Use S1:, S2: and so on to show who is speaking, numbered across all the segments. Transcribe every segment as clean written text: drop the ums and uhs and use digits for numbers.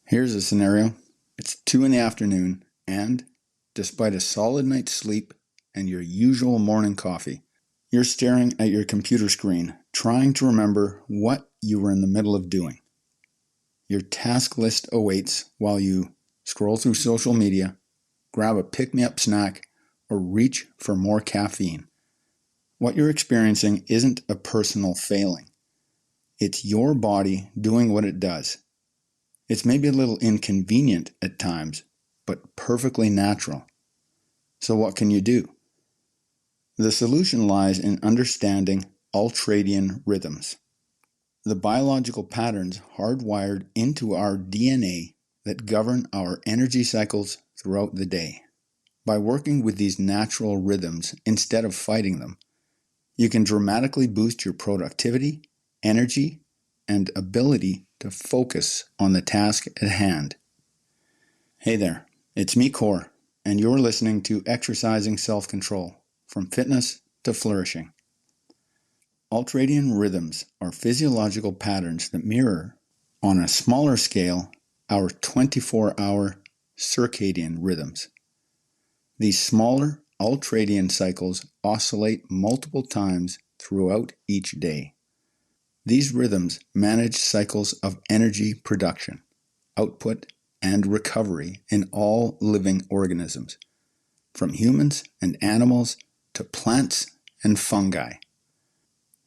S1: Here's a scenario. It's 2 in the afternoon, and despite a solid night's sleep and your usual morning coffee, you're staring at your computer screen, trying to remember what you were in the middle of doing. Your task list awaits while you scroll through social media, grab a pick-me-up snack, or reach for more caffeine. What you're experiencing isn't a personal failing. It's your body doing what it does. It's maybe a little inconvenient at times, but perfectly natural. So what can you do? The solution lies in understanding Ultradian rhythms, the biological patterns hardwired into our DNA that govern our energy cycles throughout the day. By working with these natural rhythms instead of fighting them, you can dramatically boost your productivity, energy, and ability to focus on the task at hand. Hey there, it's me, Core, and you're listening to Exercising Self-Control, from Fitness to Flourishing. Ultradian rhythms are physiological patterns that mirror, on a smaller scale, our 24-hour circadian rhythms. These smaller ultradian cycles oscillate multiple times throughout each day. These rhythms manage cycles of energy production, output, and recovery in all living organisms, from humans and animals to plants and fungi.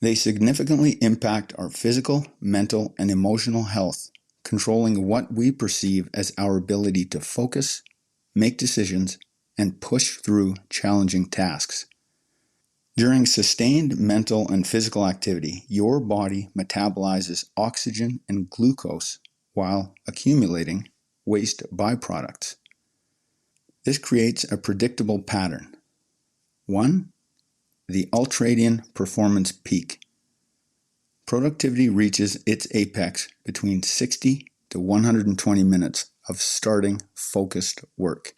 S1: They significantly impact our physical, mental, and emotional health, controlling what we perceive as our ability to focus, make decisions, and push through challenging tasks. During sustained mental and physical activity, your body metabolizes oxygen and glucose while accumulating waste byproducts. This creates a predictable pattern. 1. The Ultradian performance peak. Productivity reaches its apex between 60 to 120 minutes of starting focused work.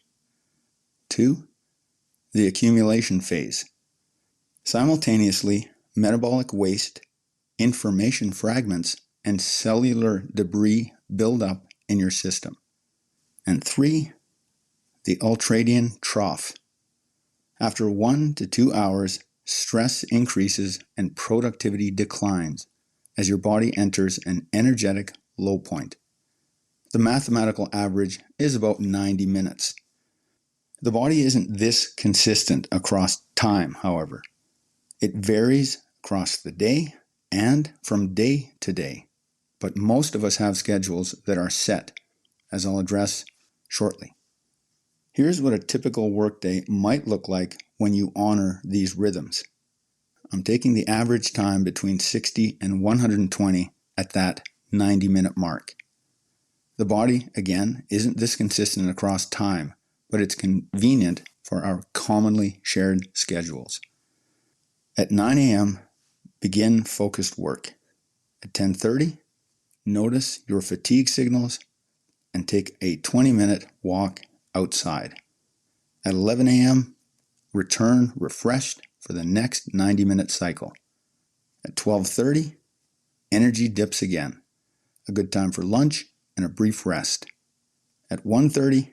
S1: 2. The accumulation phase. Simultaneously, metabolic waste, information fragments, and cellular debris build up in your system. And 3. The Ultradian trough. After 1 to 2 hours, stress increases and productivity declines as your body enters an energetic low point. The mathematical average is about 90 minutes. The body isn't this consistent across time, however. It varies across the day and from day to day, but most of us have schedules that are set, as I'll address shortly. Here's what a typical workday might look like when you honor these rhythms. I'm taking the average time between 60 and 120 at that 90-minute mark. The body, again, isn't this consistent across time, but it's convenient for our commonly shared schedules. At 9 a.m., begin focused work. At 10:30, notice your fatigue signals and take a 20-minute walk outside. At 11 a.m., return refreshed for the next 90-minute cycle. At 12:30, energy dips again, a good time for lunch and a brief rest. At 1:30,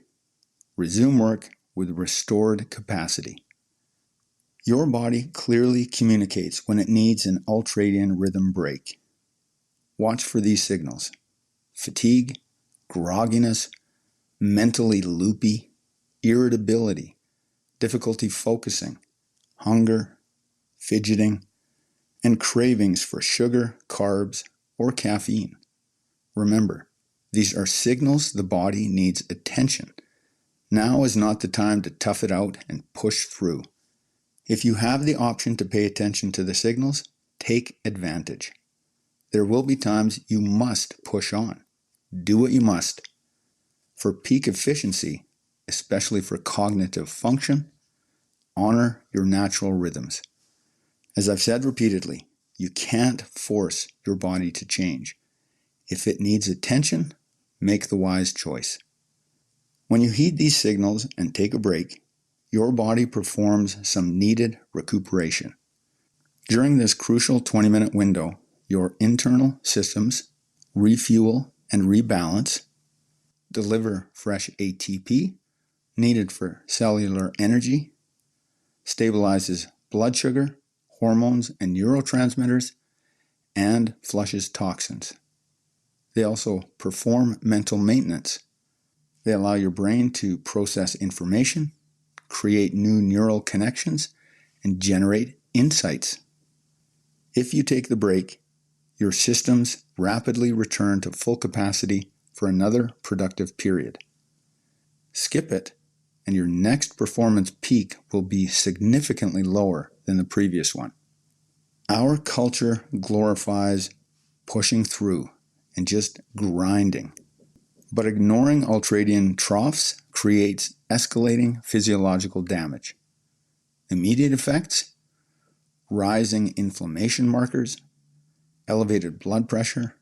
S1: resume work with restored capacity. Your body clearly communicates when it needs an ultradian rhythm break. Watch for these signals: fatigue, grogginess, mentally loopy, irritability, difficulty focusing, hunger, fidgeting, and cravings for sugar, carbs, or caffeine. Remember, these are signals the body needs attention. Now is not the time to tough it out and push through. If you have the option to pay attention to the signals, take advantage. There will be times you must push on. Do what you must. For peak efficiency, especially for cognitive function, honor your natural rhythms. As I've said repeatedly, you can't force your body to change. If it needs attention, make the wise choice. When you heed these signals and take a break, your body performs some needed recuperation. During this crucial 20-minute window, your internal systems refuel and rebalance, deliver fresh ATP needed for cellular energy, stabilizes blood sugar, hormones, and neurotransmitters, and flushes toxins. They also perform mental maintenance. They allow your brain to process information, create new neural connections, and generate insights. If you take the break, your systems rapidly return to full capacity for another productive period. Skip it, and your next performance peak will be significantly lower than the previous one. Our culture glorifies pushing through and just grinding. But ignoring ultradian troughs creates escalating physiological damage. Immediate effects: rising inflammation markers, elevated blood pressure,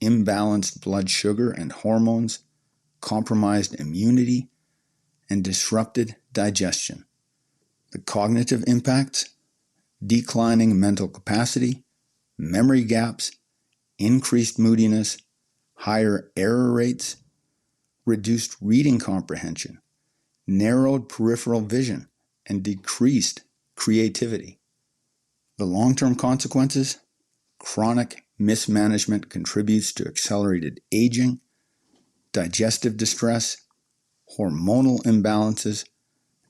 S1: imbalanced blood sugar and hormones, compromised immunity, and disrupted digestion. The cognitive impacts: declining mental capacity, memory gaps, increased moodiness, higher error rates, reduced reading comprehension, narrowed peripheral vision, and decreased creativity. The long-term consequences: chronic mismanagement contributes to accelerated aging, digestive distress, hormonal imbalances,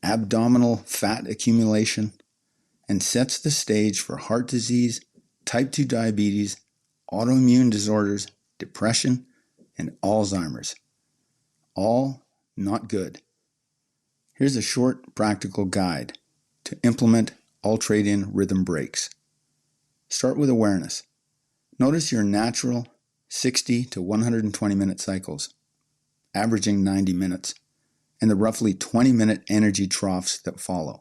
S1: abdominal fat accumulation, and sets the stage for heart disease, type 2 diabetes, autoimmune disorders, depression, and Alzheimer's. All not good. Here's a short practical guide to implement ultradian rhythm breaks. Start with awareness. Notice your natural 60 to 120 minute cycles, averaging 90 minutes, and the roughly 20-minute energy troughs that follow.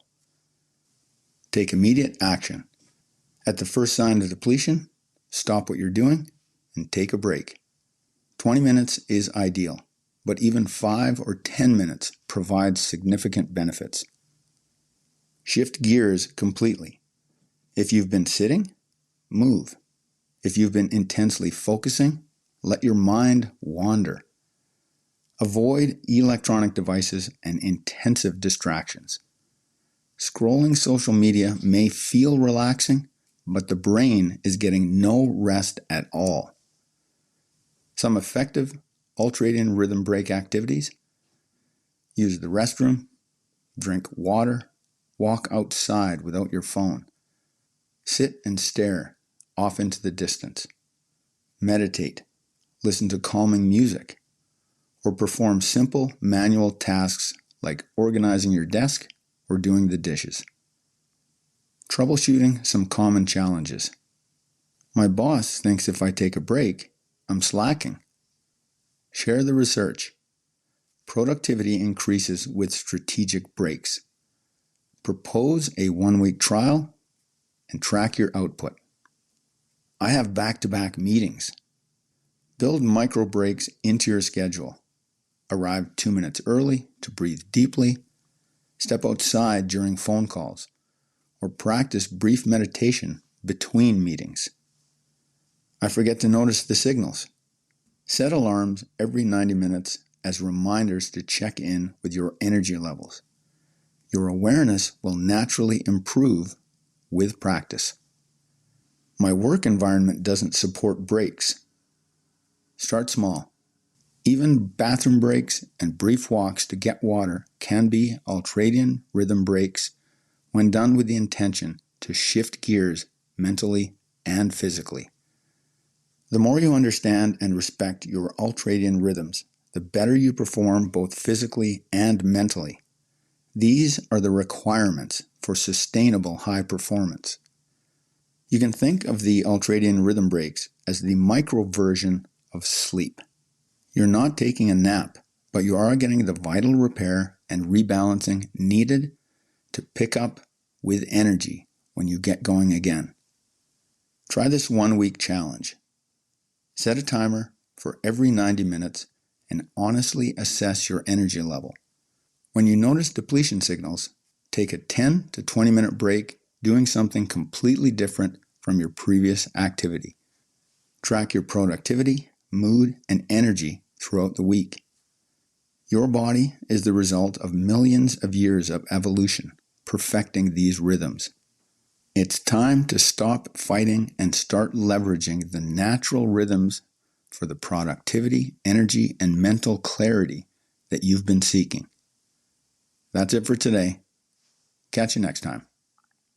S1: Take immediate action. At the first sign of depletion, stop what you're doing and take a break. 20 minutes is ideal, but even 5 or 10 minutes provides significant benefits. Shift gears completely. If you've been sitting, move. If you've been intensely focusing, let your mind wander. Avoid electronic devices and intensive distractions. Scrolling social media may feel relaxing, but the brain is getting no rest at all. Some effective ultradian rhythm break activities: use the restroom, drink water, walk outside without your phone, sit and stare off into the distance, meditate, listen to calming music, or perform simple manual tasks like organizing your desk or doing the dishes. Troubleshooting some common challenges. My boss thinks if I take a break, I'm slacking. Share the research. Productivity increases with strategic breaks. Propose a 1-week trial and track your output. I have back-to-back meetings. Build micro breaks into your schedule. Arrive 2 minutes early to breathe deeply. Step outside during phone calls, or practice brief meditation between meetings. I forget to notice the signals. Set alarms every 90 minutes as reminders to check in with your energy levels. Your awareness will naturally improve with practice. My work environment doesn't support breaks. Start small. Even bathroom breaks and brief walks to get water can be ultradian rhythm breaks when done with the intention to shift gears mentally and physically. The more you understand and respect your ultradian rhythms, the better you perform both physically and mentally. These are the requirements for sustainable high performance. You can think of the ultradian rhythm breaks as the micro version of sleep. You're not taking a nap, but you are getting the vital repair and rebalancing needed to pick up with energy when you get going again. Try this 1-week challenge. Set a timer for every 90 minutes and honestly assess your energy level. When you notice depletion signals, take a 10 to 20 minute break doing something completely different from your previous activity. Track your productivity, mood, and energy throughout the week. Your body is the result of millions of years of evolution, perfecting these rhythms. It's time to stop fighting and start leveraging the natural rhythms for the productivity, energy, and mental clarity that you've been seeking. That's it for today. Catch you next time.